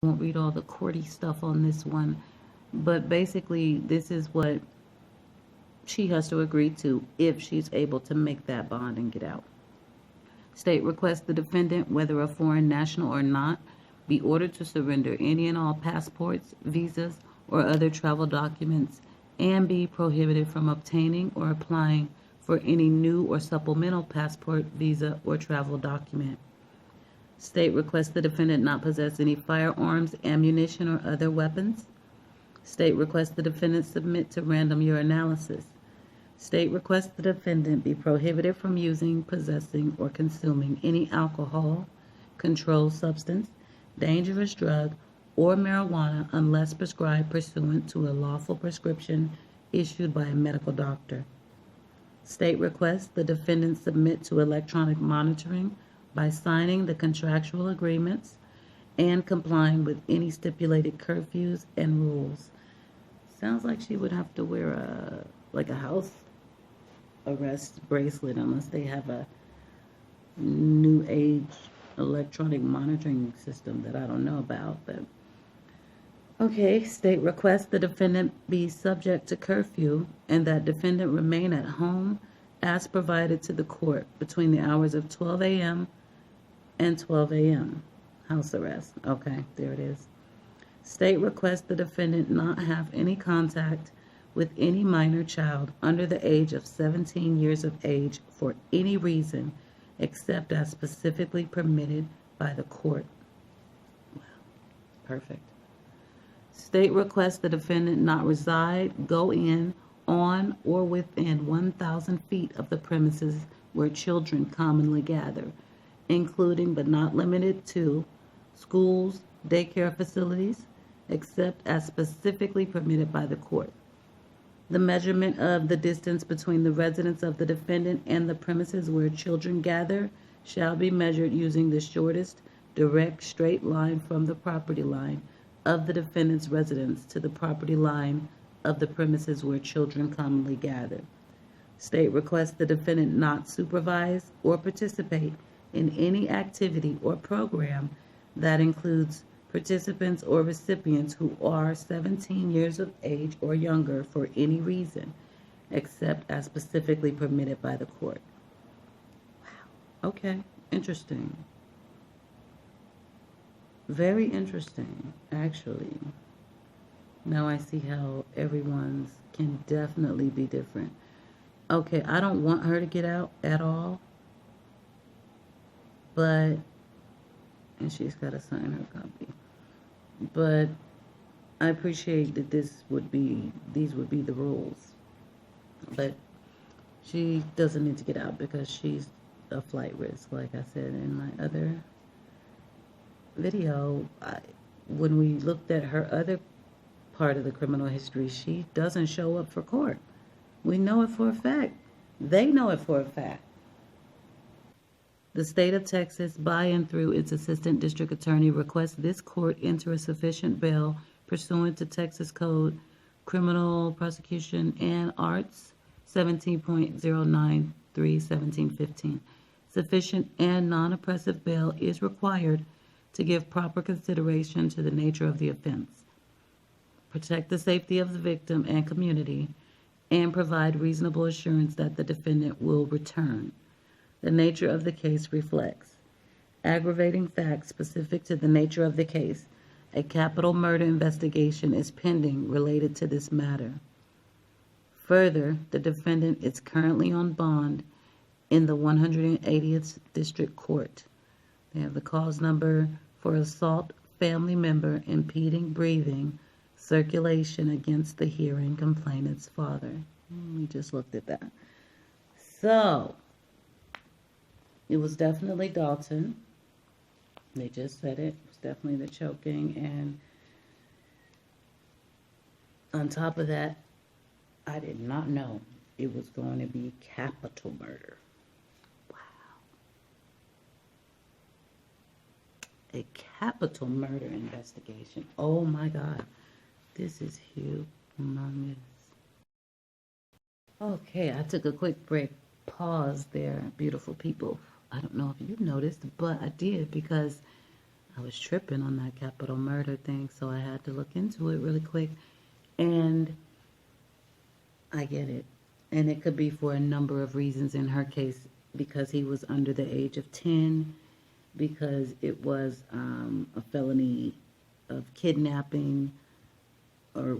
Won't read all the courty stuff on this one, but basically this is what she has to agree to if she's able to make that bond and get out. State requests the defendant, whether a foreign national or not, be ordered to surrender any and all passports, visas, or other travel documents, and be prohibited from obtaining or applying for any new or supplemental passport, visa, or travel document. State requests the defendant not possess any firearms, ammunition, or other weapons. State requests the defendant submit to random urinalysis. State requests the defendant be prohibited from using, possessing, or consuming any alcohol, controlled substance, dangerous drug, or marijuana unless prescribed pursuant to a lawful prescription issued by a medical doctor. State requests the defendant submit to electronic monitoring by signing the contractual agreements and complying with any stipulated curfews and rules. Sounds like she would have to wear a house arrest bracelet unless they have a new age electronic monitoring system that I don't know about. But okay, state requests the defendant be subject to curfew and that defendant remain at home as provided to the court between the hours of 12 a.m. and 12 a.m. House arrest. Okay, there it is. State requests the defendant not have any contact with any minor child under the age of 17 years of age for any reason except as specifically permitted by the court. Wow, perfect. State requests the defendant not reside, go in, on, or within 1,000 feet of the premises where children commonly gather, including but not limited to schools, daycare facilities, except as specifically permitted by the court. The measurement of the distance between the residence of the defendant and the premises where children gather shall be measured using the shortest direct straight line from the property line of the defendant's residence to the property line of the premises where children commonly gather. State requests the defendant not supervise or participate in any activity or program that includes participants or recipients who are 17 years of age or younger for any reason, except as specifically permitted by the court. Wow. Okay. Interesting. Very interesting, actually. Now I see how everyone's can definitely be different. Okay, I don't want her to get out at all, but, and she's got to sign her copy. But I appreciate that these would be the rules. But she doesn't need to get out because she's a flight risk, like I said in my other video. When we looked at her other part of the criminal history, she doesn't show up for court. We know it for a fact. They know it for a fact. The state of Texas, by and through its assistant district attorney, requests this court enter a sufficient bail pursuant to Texas Code Criminal Prosecution and Arts 17.093-1715. Sufficient and non-oppressive bail is required to give proper consideration to the nature of the offense, protect the safety of the victim and community, and provide reasonable assurance that the defendant will return. The nature of the case reflects aggravating facts specific to the nature of the case. A capital murder investigation is pending related to this matter. Further, the defendant is currently on bond in the 180th District Court. They have the cause number for assault family member impeding breathing circulation against the hearing complainant's father. We just looked at that. So, it was definitely Dalton. They just said it. It was definitely the choking. And on top of that, I did not know it was going to be capital murder. Wow. A capital murder investigation. Oh my God. This is humongous. Okay, I took a quick break. Pause there, beautiful people. I don't know if you noticed, but I did because I was tripping on that capital murder thing, so I had to look into it really quick. And I get it. And it could be for a number of reasons. In her case, because he was under the age of 10, because it was a felony of kidnapping, or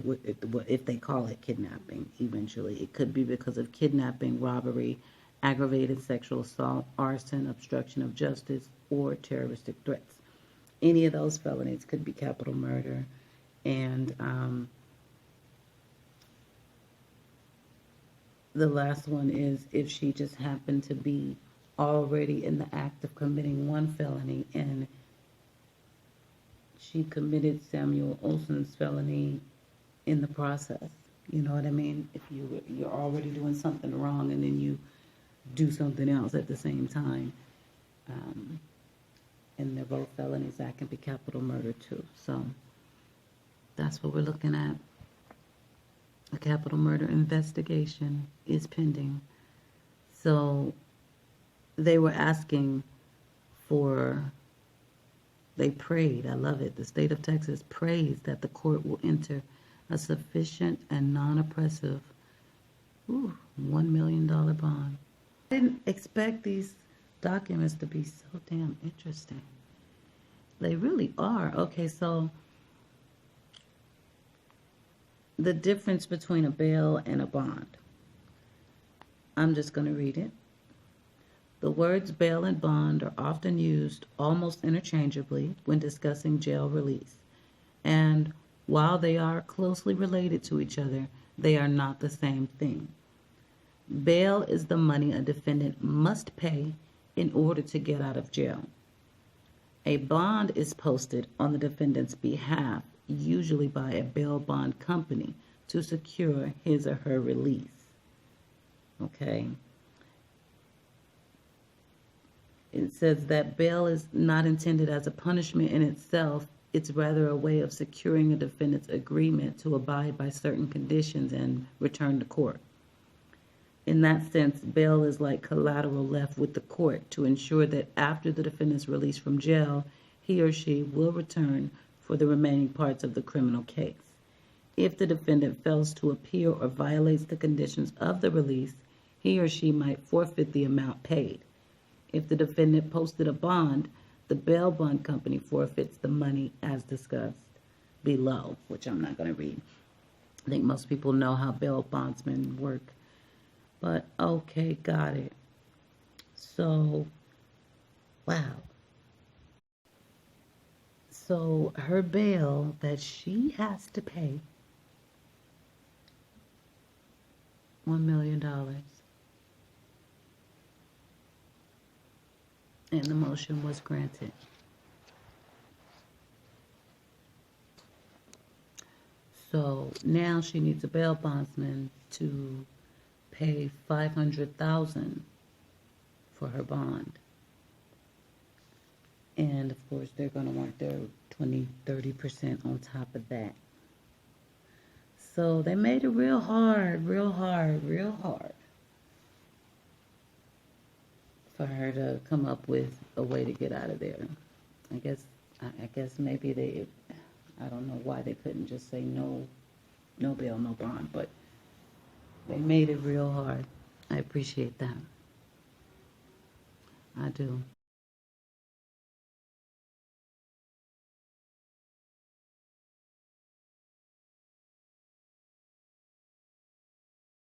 if they call it kidnapping eventually. It could be because of kidnapping, robbery, aggravated sexual assault, arson, obstruction of justice, or terroristic threats. Any of those felonies could be capital murder. And the last one is if she just happened to be already in the act of committing one felony and she committed Samuel Olson's felony in the process. You know what I mean? If you're already doing something wrong and then you do something else at the same time, and they're both felonies, that can be capital murder too. So that's what we're looking at. A capital murder investigation is pending. So they were asking they prayed, I love it, the state of Texas prays that the court will enter a sufficient and non-oppressive $1 million bond. I didn't expect these documents to be so damn interesting. They really are. Okay, so the difference between a bail and a bond. I'm just going to read it. The words bail and bond are often used almost interchangeably when discussing jail release. And while they are closely related to each other, they are not the same thing. Bail is the money a defendant must pay in order to get out of jail. A bond is posted on the defendant's behalf, usually by a bail bond company, to secure his or her release. Okay? It says that bail is not intended as a punishment in itself. It's rather a way of securing a defendant's agreement to abide by certain conditions and return to court. In that sense, bail is like collateral left with the court to ensure that after the defendant's release from jail, he or she will return for the remaining parts of the criminal case. If the defendant fails to appear or violates the conditions of the release, he or she might forfeit the amount paid. If the defendant posted a bond, the bail bond company forfeits the money as discussed below, which I'm not going to read. I think most people know how bail bondsmen work. But okay, got it. So, wow. So her bail that she has to pay $1 million. And the motion was granted. So now she needs a bail bondsman to pay $500,000 for her bond. And of course, they're going to want their 20-30% on top of that. So they made it real hard for her to come up with a way to get out of there. I guess maybe I don't know why they couldn't just say no bail, no bond, but they made it real hard. I appreciate that. I do.